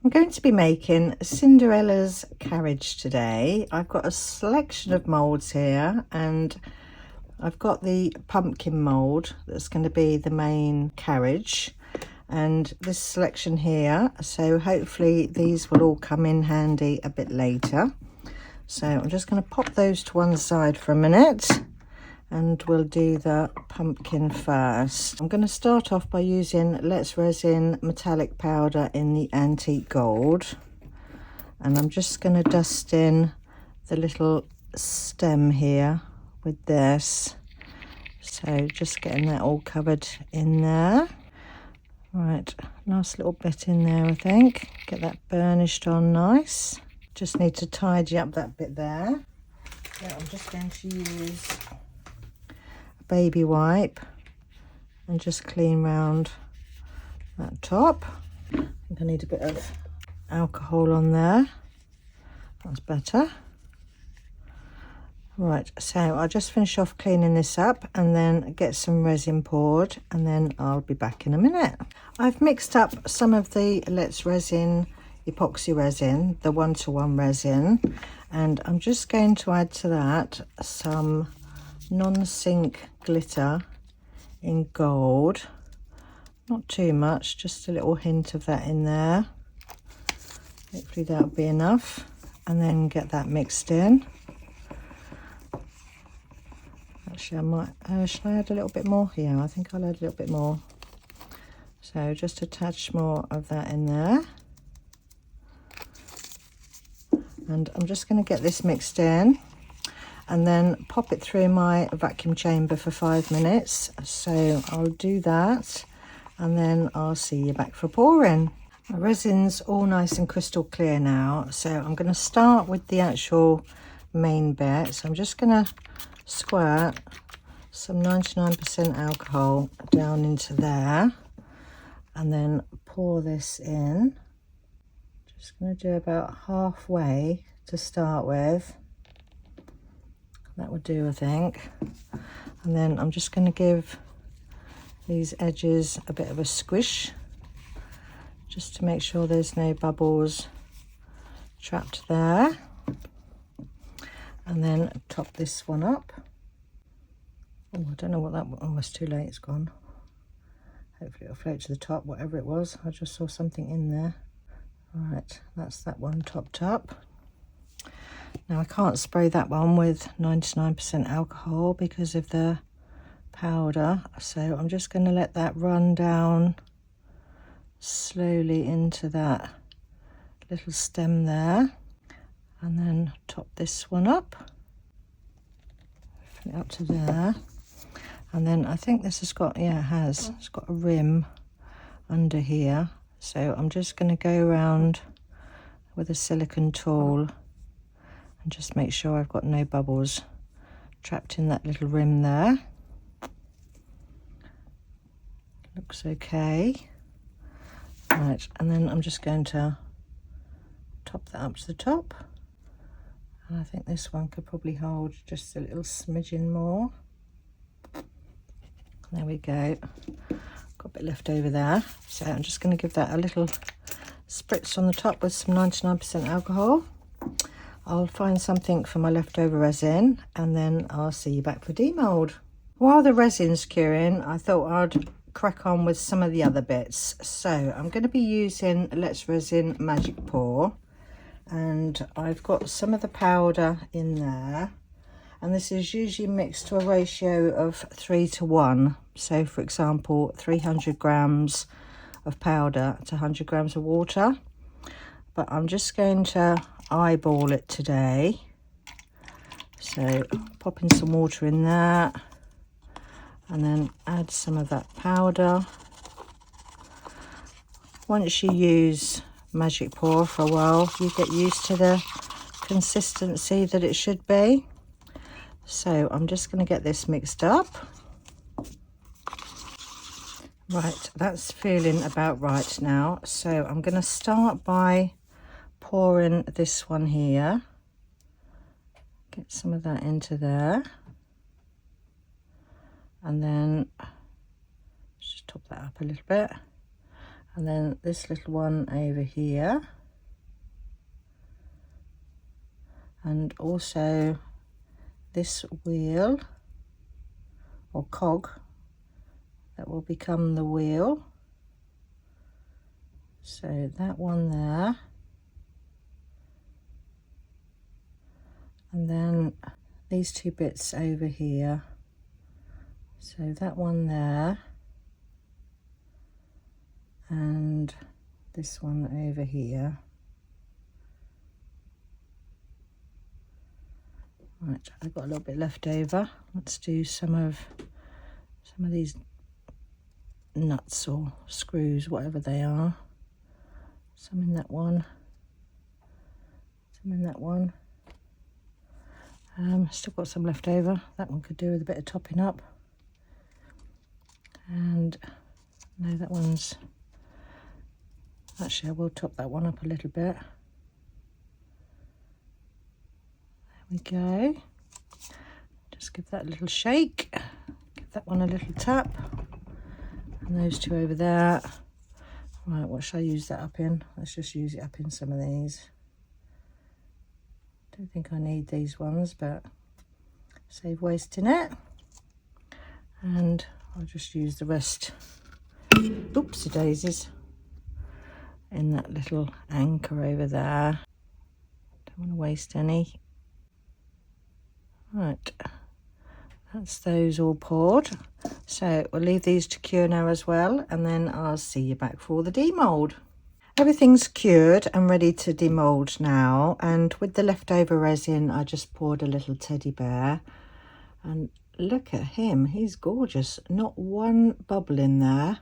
I'm going to be making Cinderella's Carriage today. I've got a selection of moulds here, and I've got the pumpkin mould that's going to be the main carriage, and this selection here, so hopefully these will all come in handy a bit later. So I'm just going to pop those to one side for a minute, and we'll do the pumpkin first. I'm going to start off by using Let's Resin metallic powder in the antique gold, and I'm just going to dust in the little stem here with this, so just getting that all covered in there. Right, nice little bit in there, I think. Get that burnished on nice. Just need to tidy up that bit there. So I'm just going to use baby wipe and just clean round that top. I think I need a bit of alcohol on there. That's better. Right, so I'll just finish off cleaning this up and then get some resin poured, and then I'll be back in a minute. I've mixed up some of the Let's Resin epoxy resin, the 1:1 resin, and I'm just going to add to that some non-sink glitter in gold. Not too much, just a little hint of that in there. Hopefully that'll be enough, and then get that mixed in. Actually, I might should I add a little bit more? Yeah, I think I'll add a little bit more. So just a touch more of that in there, and I'm just going to get this mixed in and then pop it through my vacuum chamber for 5 minutes. So I'll do that, and then I'll see you back for pouring. My resin's all nice and crystal clear now, so I'm going to start with the actual main bit. So I'm just going to squirt some 99% alcohol down into there, and then pour this in. Just going to do about halfway to start with. That would do, I think. And then I'm just going to give these edges a bit of a squish, just to make sure there's no bubbles trapped there. And then top this one up. Oh, I don't know what that was. Oh, it's too late, it's gone. Hopefully it'll float to the top, whatever it was. I just saw something in there. Right, that's that one topped up. Now I can't spray that one with 99% alcohol because of the powder, so I'm just going to let that run down slowly into that little stem there, and then top this one up, up to there. And then I think this has got, yeah, it's got a rim under here, so I'm just going to go around with a silicone tool and just make sure I've got no bubbles trapped in that little rim there. Looks okay. Right, and then I'm just going to top that up to the top, and I think this one could probably hold just a little smidgen more. There we go. Got a bit left over there, so I'm just going to give that a little spritz on the top with some 99% alcohol. I'll find something for my leftover resin, and then I'll see you back for demold. While the resin's curing, I thought I'd crack on with some of the other bits. So I'm going to be using Let's Resin Magic Pour, and I've got some of the powder in there, and this is usually mixed to a ratio of 3:1. So for example, 300 grams of powder to 100 grams of water, but I'm just going to eyeball it today. So popping some water in there, and then add some of that powder. Once you use Magic Pour for a while, you get used to the consistency that it should be. So I'm just going to get this mixed up. Right, that's feeling about right now. So I'm going to start by pouring this one here. Get some of that into there, and then just top that up a little bit, and then this little one over here. and also this wheel or cog that will become the wheel. So that one there, and then these two bits over here. So that one there, and this one over here. Right, I've got a little bit left over. Let's do some of these nuts or screws, whatever they are. Some in that one, some in that one. Still got some left over. That one could do with a bit of topping up. And no, that one's, actually I will top that one up a little bit. There we go. Just give that a little shake. Give that one a little tap. And those two over there. Right, what shall I use that up in? Let's just use it up in some of these. Don't think I need these ones, but save wasting it. And I'll just use the rest, oopsie daisies, in that little anchor over there. Don't want to waste any. Right, that's those all poured. So we'll leave these to cure now as well, and then I'll see you back for the demold. Everything's cured and ready to demold now, and with the leftover resin I just poured a little teddy bear, and look at him, he's gorgeous. Not one bubble in there,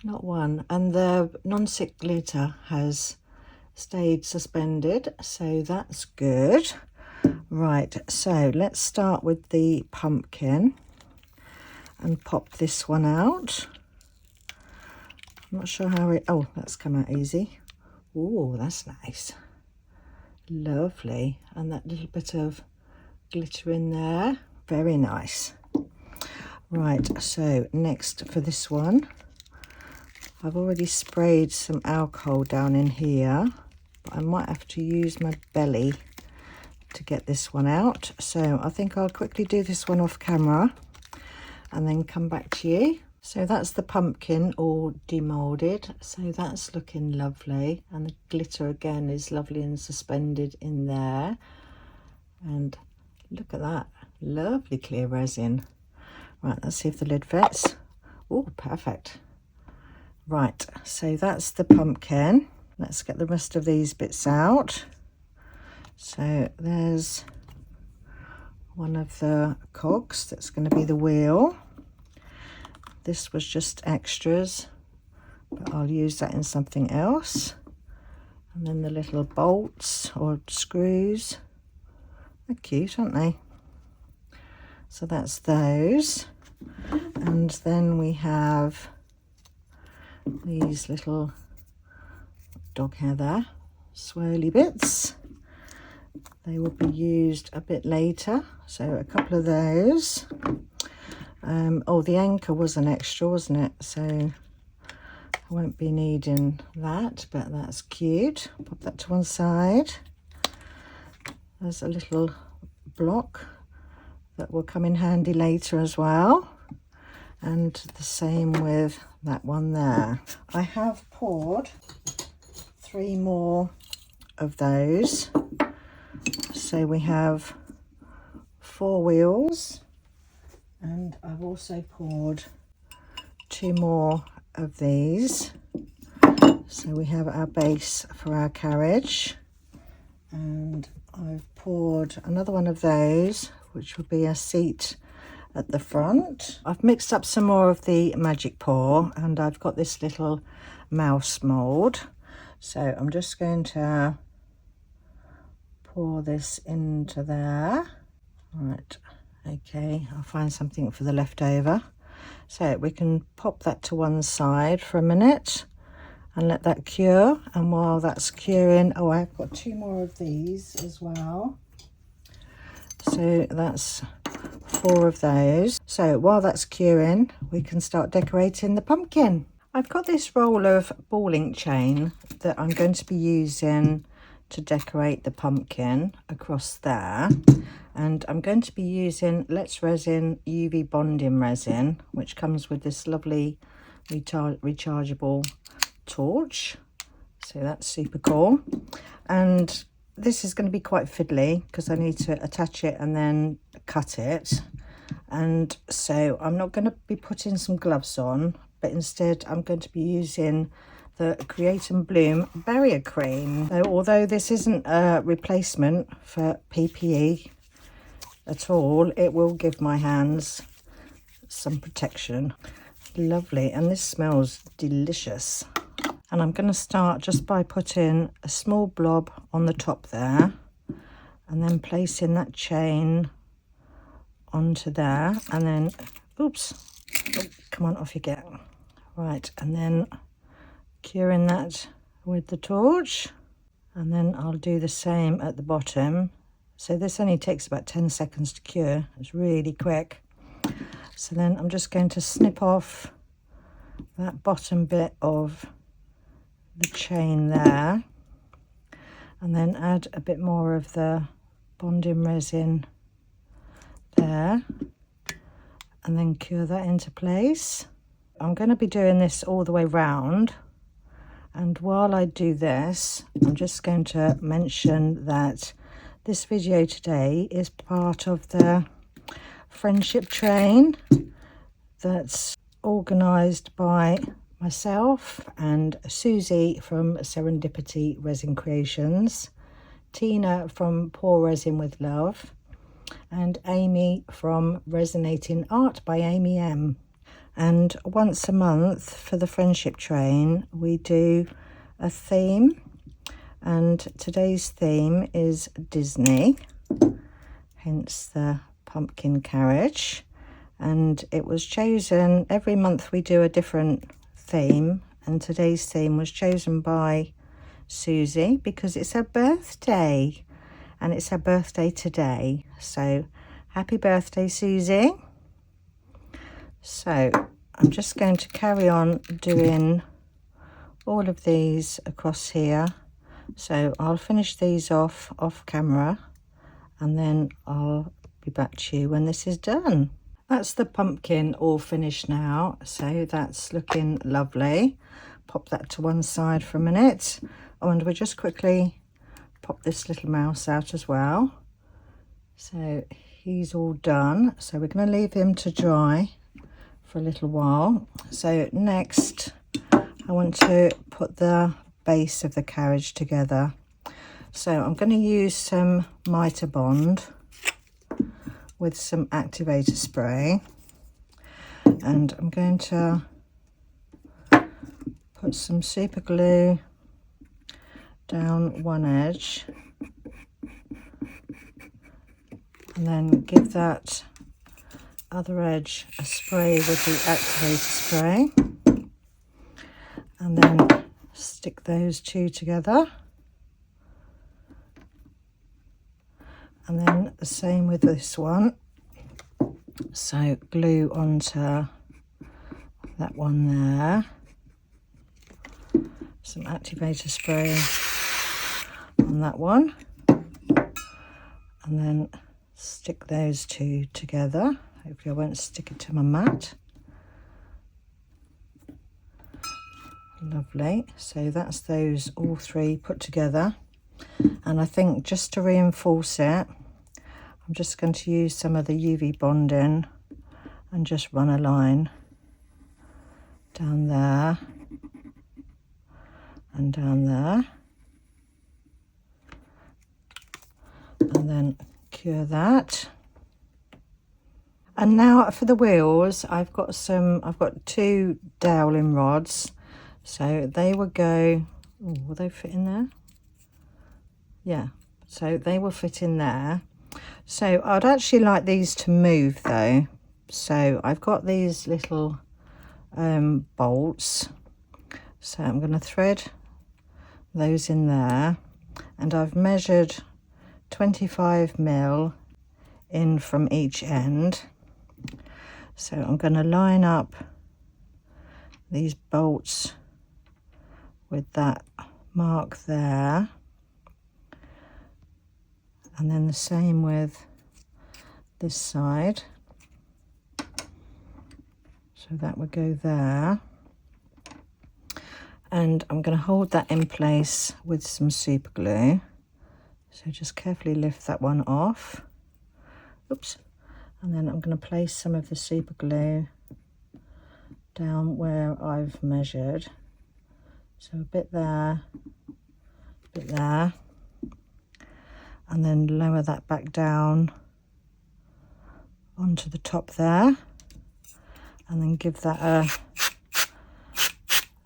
not one, and the non-stick glitter has stayed suspended, so that's good. Right, so let's start with the pumpkin and pop this one out. I'm not sure how it, oh, that's come out easy. Oh, that's nice. Lovely. And that little bit of glitter in there. Very nice. Right, so next for this one, I've already sprayed some alcohol down in here, but I might have to use my belly to get this one out. So I think I'll quickly do this one off camera and then come back to you. So that's the pumpkin all demolded, so that's looking lovely, and the glitter again is lovely and suspended in there. And look at that, lovely clear resin. Right, let's see if the lid fits. Oh, perfect. Right, so that's the pumpkin. Let's get the rest of these bits out. So there's one of the cogs that's going to be the wheel. This was just extras, but I'll use that in something else. And then the little bolts or screws, they're cute, aren't they? So that's those. And then we have these little dog hair there, swirly bits. They will be used a bit later, so a couple of those. Oh, the anchor was an extra, wasn't it? So I won't be needing that, but that's cute. Pop that to one side. There's a little block that will come in handy later as well. And the same with that one there. I have poured 3 more of those. So we have 4 wheels. And I've also poured 2 more of these. So we have our base for our carriage. And I've poured another one of those, which will be a seat at the front. I've mixed up some more of the magic pour, and I've got this little mouse mould. So I'm just going to pour this into there. Right. Okay, I'll find something for the leftover. So we can pop that to one side for a minute and let that cure. And while that's curing, oh, I've got 2 more of these as well. So that's 4 of those. So while that's curing, we can start decorating the pumpkin. I've got this roll of ball link chain that I'm going to be using to decorate the pumpkin across there. And I'm going to be using Let's Resin UV bonding resin, which comes with this lovely rechargeable torch. So that's super cool. And this is going to be quite fiddly because I need to attach it and then cut it. And so I'm not going to be putting some gloves on, but instead I'm going to be using the Create and Bloom barrier cream. So although this isn't a replacement for PPE at all, it will give my hands some protection. Lovely, and this smells delicious. And I'm going to start just by putting a small blob on the top there, and then placing that chain onto there, and then oops, oh, come on, off you get. Right, and then curing that with the torch, and then I'll do the same at the bottom. So this only takes about 10 seconds to cure. It's really quick. So then I'm just going to snip off that bottom bit of the chain there, and then add a bit more of the bonding resin there, and then cure that into place. I'm going to be doing this all the way round, and while I do this, I'm just going to mention that this video today is part of the friendship train that's organised by myself and Susie from Serendipity Resin Creations, Tina from Pour Resin with Love, and Amy from Resonating Art by Amy M. And once a month for the friendship train we do a theme, and today's theme is Disney, hence the pumpkin carriage. And it was chosen, every month we do a different theme, and today's theme was chosen by Susie because it's her birthday, and it's her birthday today. So happy birthday, Susie. So I'm just going to carry on doing all of these across here. So I'll finish these off camera, and then I'll be back to you when this is done. That's the pumpkin all finished now, so that's looking lovely. Pop that to one side for a minute. Oh, and we'll just quickly pop this little mouse out as well. So he's all done. So we're going to leave him to dry for a little while. So next I want to put the base of the carriage together. So I'm going to use some mitre bond with some activator spray, and I'm going to put some super glue down one edge, and then give that other edge a spray with the activator spray, and then stick those two together. And then the same with this one. So glue onto that one there. Some activator spray on that one. And then stick those two together. Hopefully I won't stick it to my mat. Lovely. So that's those all three put together. And I think just to reinforce it, I'm just going to use some of the UV bonding and just run a line down there and down there, and then cure that. And now for the wheels, I've got two doweling rods, so they will go, oh, will they fit in there? Yeah, so they will fit in there. So I'd actually like these to move though. So I've got these little bolts. So I'm going to thread those in there, and I've measured 25mm in from each end. So I'm going to line up these bolts with that mark there. And then the same with this side. So that would go there. And I'm going to hold that in place with some super glue. So just carefully lift that one off. Oops. And then I'm going to place some of the super glue down where I've measured. So a bit there, a bit there. And then lower that back down onto the top there. And then give that a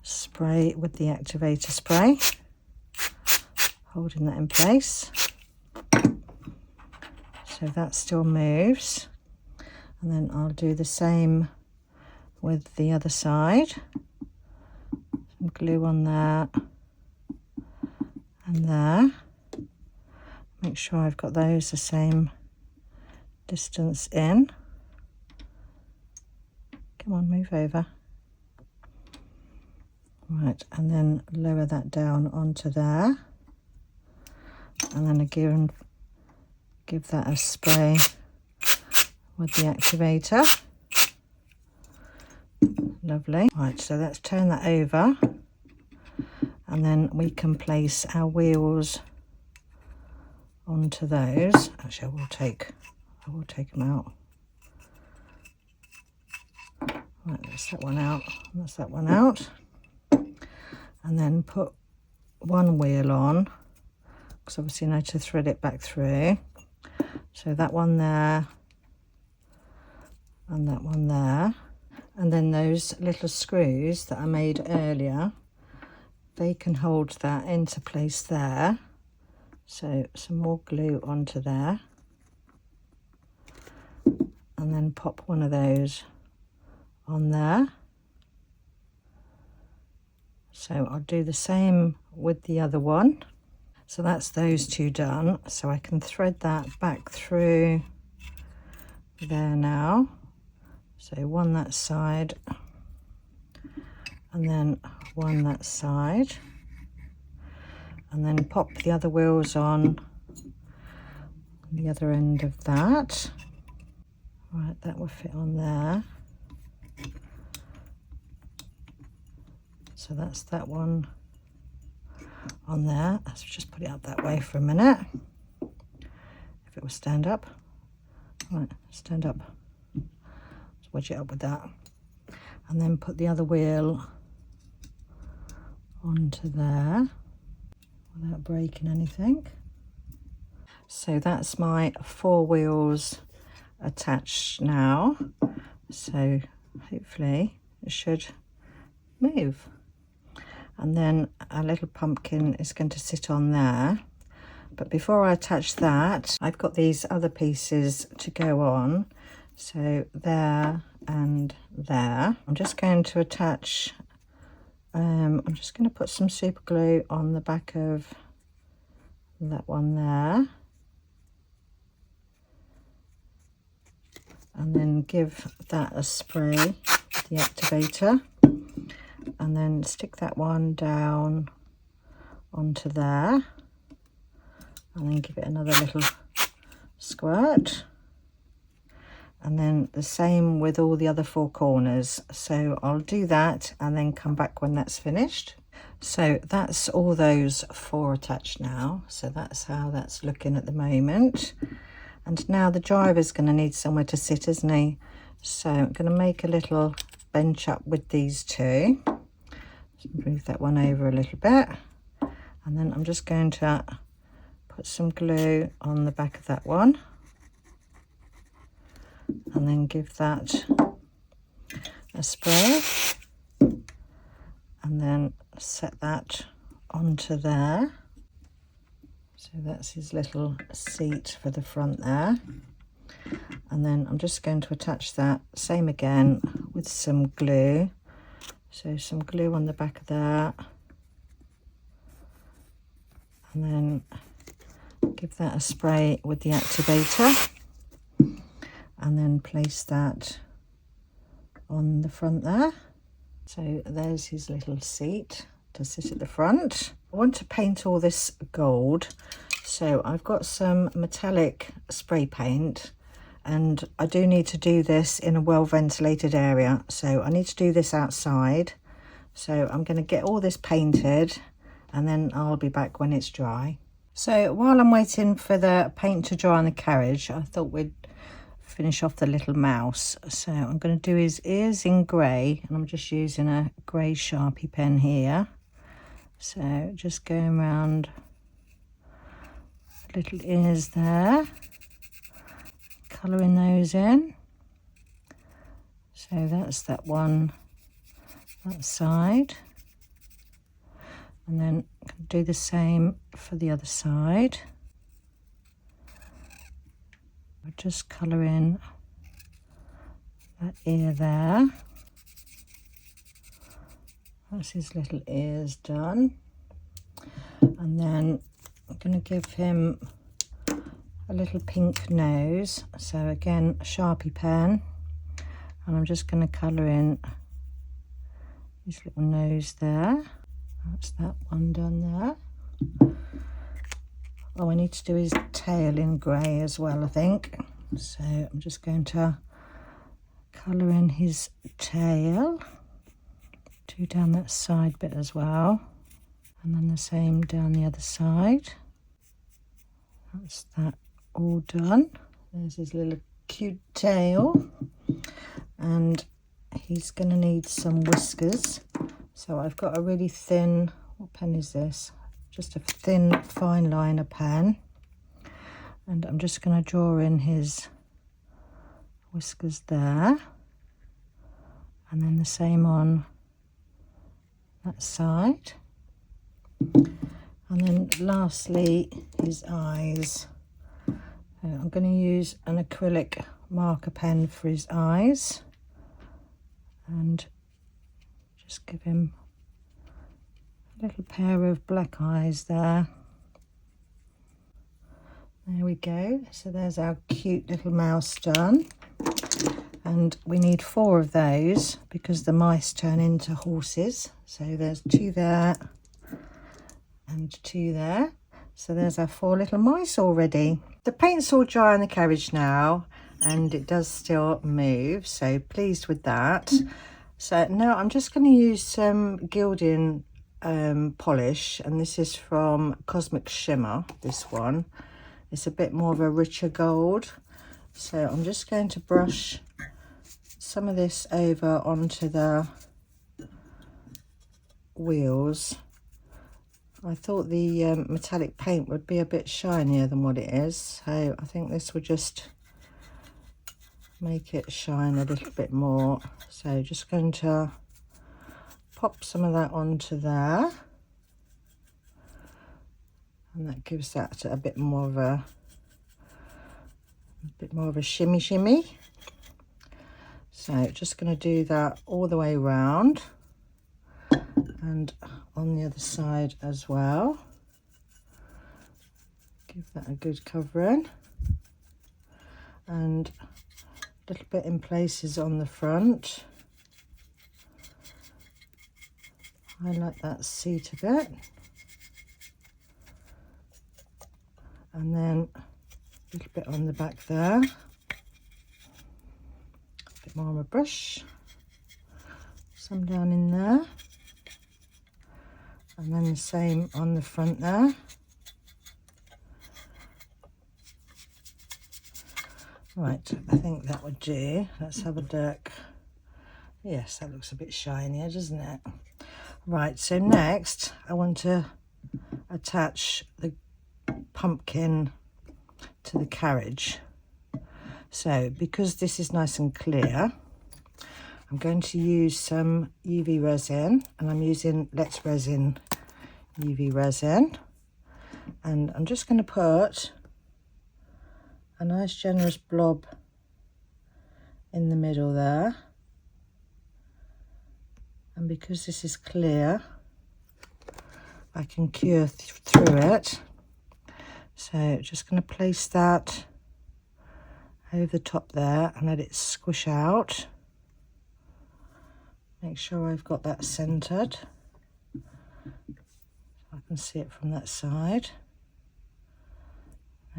spray with the activator spray, holding that in place. So that still moves. And then I'll do the same with the other side. Some glue on there and there. Make sure I've got those the same distance in. Come on, move over. Right, and then lower that down onto there. And then again, give that a spray with the activator. Lovely. Right, so let's turn that over. And then we can place our wheels onto those. Actually, I will take them out. Right, that's that one out. That's that one out. And then put one wheel on, because obviously you need to thread it back through. So that one there, and that one there. And then those little screws that I made earlier, they can hold that into place there. So some more glue onto there. And then pop one of those on there. So I'll do the same with the other one. So that's those two done. So I can thread that back through there now. So one that side, and then one that side. And then pop the other wheels on the other end of that. Right, that will fit on there. So that's that one on there. Let's just put it out that way for a minute. If it will stand up. Right, stand up. Let's wedge it up with that. And then put the other wheel onto there without breaking anything. So that's my 4 wheels attached now. So hopefully it should move. And then our little pumpkin is going to sit on there. But before I attach that, I've got these other pieces to go on. So there and there. I'm just going to attach, I'm just going to put some super glue on the back of that one there. And then give that a spray with the activator. And then stick that one down onto there, and then give it another little squirt. And then the same with all the other 4 corners. So I'll do that and then come back when that's finished. So that's all those 4 attached now. So that's how that's looking at the moment. And now the driver's going to need somewhere to sit, isn't he? So I'm going to make a little bench up with these 2. Move that one over a little bit, and then I'm just going to put some glue on the back of that one, and then give that a spray, and then set that onto there. So that's his little seat for the front there. And then I'm just going to attach that, same again, with some glue. So some glue on the back of that, and then give that a spray with the activator, and then place that on the front there. So there's his little seat to sit at the front. I want to paint all this gold, So I've got some metallic spray paint, and I do need to do this in a well ventilated area, so I need to do this outside. So I'm going to get all this painted and then I'll be back when it's dry. So while I'm waiting for the paint to dry on the carriage, I thought we'd finish off the little mouse. So I'm going to do his ears in grey, and I'm just using a grey Sharpie pen here. So just going around the little ears there, colouring those in. So that's that one, that side. And then do the same for the other side. We'll just colour in that ear there. That's his little ears done. And then I'm going to give him a little pink nose. So again, a Sharpie pen. And I'm just going to colour in his little nose there. That's that one done there. Oh, I need to do his tail in grey as well, I think. So I'm just going to colour in his tail. Do down that side bit as well. And then the same down the other side. That's that all done. There's his little cute tail. And he's going to need some whiskers. So I've got a really thin, what pen is this? Just a thin fine liner pen. And I'm just going to draw in his whiskers there. And then the same on that side. And then lastly, his eyes. I'm going to use an acrylic marker pen for his eyes. And just give him a little pair of black eyes there. There we go. So there's our cute little mouse done. And we need 4 of those because the mice turn into horses. So there's 2 there and 2 there. So there's our 4 little mice already. The paint's all dry on the carriage now, and it does still move. So pleased with that. So now I'm just going to use some gilding polish, and this is from Cosmic Shimmer, this one. It's a bit more of a richer gold. So I'm just going to brush some of this over onto the wheels. I thought the metallic paint would be a bit shinier than what it is. So I think this will just make it shine a little bit more. So just going to pop some of that onto there, and that gives that a bit more of a shimmy. So just going to do that all the way around and on the other side as well. Give that a good covering, and a little bit in places on the front. Highlight that seat a bit, and then a little bit on the back there. A bit more on my brush, some down in there, and then the same on the front there. Right, I think that would do. Let's have a look. Yes, that looks a bit shinier, doesn't it? Right, so next I want to attach the pumpkin to the carriage. So because this is nice and clear, I'm going to use some UV resin, and I'm using Let's Resin UV resin, and I'm just going to put a nice generous blob in the middle there. And because this is clear, I can cure through it. So just going to place that over the top there and let it squish out. Make sure I've got that centered. I can see it from that side.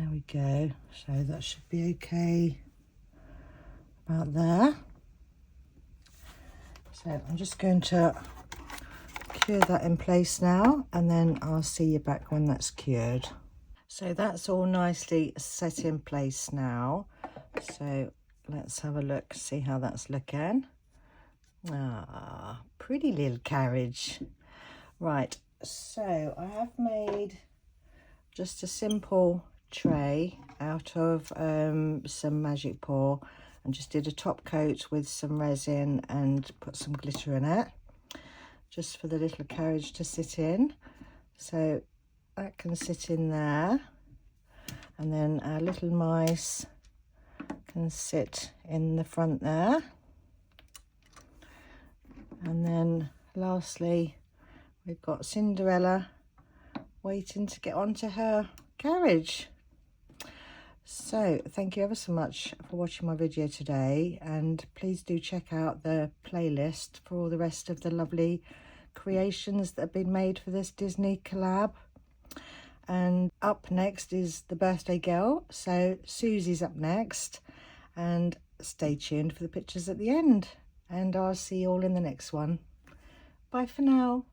There we go. So that should be okay about there. So I'm just going to cure that in place now, and then I'll see you back when that's cured. So that's all nicely set in place now. So let's have a look, see how that's looking. Ah, pretty little carriage. Right, so I have made just a simple tray out of some magic pour, and just did a top coat with some resin and put some glitter in it, just for the little carriage to sit in. So that can sit in there, and then our little mice can sit in the front there. And then lastly, we've got Cinderella waiting to get onto her carriage. So thank you ever so much for watching my video today, and please do check out the playlist for all the rest of the lovely creations that have been made for this Disney collab. And up next is the birthday girl, so Susie's up next, and stay tuned for the pictures at the end, and I'll see you all in the next one. Bye for now.